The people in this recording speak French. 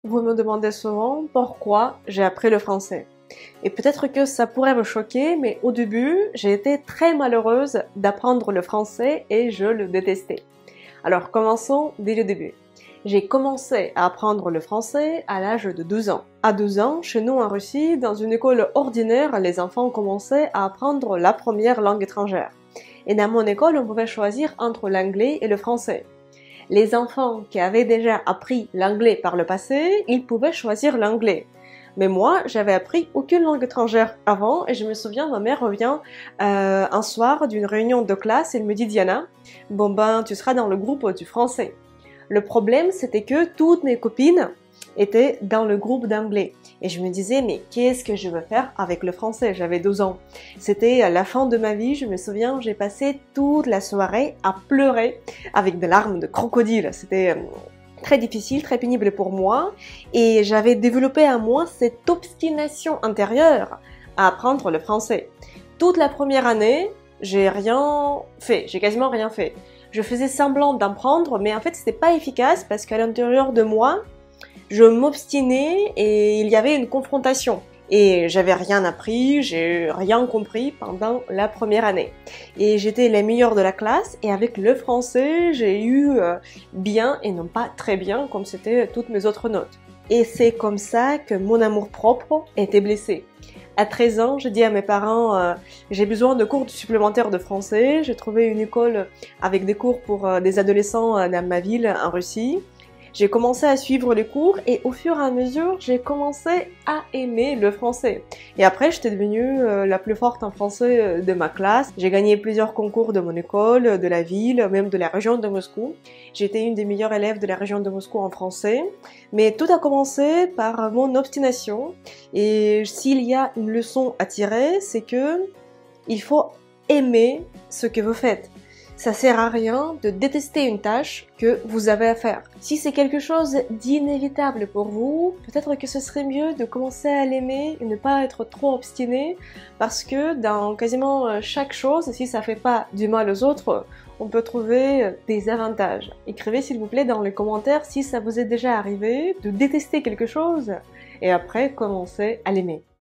Vous me demandez souvent pourquoi j'ai appris le français. Et peut-être que ça pourrait me choquer, mais au début, j'ai été très malheureuse d'apprendre le français et je le détestais. Alors commençons dès le début. J'ai commencé à apprendre le français à l'âge de 12 ans. À 12 ans, chez nous en Russie, dans une école ordinaire, les enfants commençaient à apprendre la première langue étrangère. Et dans mon école, on pouvait choisir entre l'anglais et le français. Les enfants qui avaient déjà appris l'anglais par le passé, ils pouvaient choisir l'anglais. Mais moi, j'avais appris aucune langue étrangère avant et je me souviens, ma mère revient un soir d'une réunion de classe et elle me dit Diana, bon ben tu seras dans le groupe du français. Le problème c'était que toutes mes copines étaient dans le groupe d'anglais et je me disais mais qu'est-ce que je veux faire avec le français? J'avais 12 ans. C'était la fin de ma vie, je me souviens, j'ai passé toute la soirée à pleurer avec des larmes de crocodile. C'était très difficile, très pénible pour moi et j'avais développé en moi cette obstination intérieure à apprendre le français. Toute la première année, j'ai quasiment rien fait. Je faisais semblant d'apprendre, mais en fait c'était pas efficace parce qu'à l'intérieur de moi, je m'obstinais et il y avait une confrontation. Et j'avais rien appris, j'ai rien compris pendant la première année. Et j'étais la meilleure de la classe et avec le français, j'ai eu bien et non pas très bien comme c'était toutes mes autres notes. Et c'est comme ça que mon amour-propre était blessé. À 13 ans, j'ai dit à mes parents j'ai besoin de cours supplémentaires de français. J'ai trouvé une école avec des cours pour des adolescents dans ma ville en Russie. J'ai commencé à suivre les cours et au fur et à mesure, j'ai commencé à aimer le français. Et après, j'étais devenue la plus forte en français de ma classe. J'ai gagné plusieurs concours de mon école, de la ville, même de la région de Moscou. J'étais une des meilleures élèves de la région de Moscou en français. Mais tout a commencé par mon obstination. Et s'il y a une leçon à tirer, c'est que il faut aimer ce que vous faites. Ça sert à rien de détester une tâche que vous avez à faire. Si c'est quelque chose d'inévitable pour vous, peut-être que ce serait mieux de commencer à l'aimer et ne pas être trop obstiné parce que dans quasiment chaque chose, si ça fait pas du mal aux autres, on peut trouver des avantages. Écrivez s'il vous plaît dans les commentaires si ça vous est déjà arrivé de détester quelque chose et après commencer à l'aimer.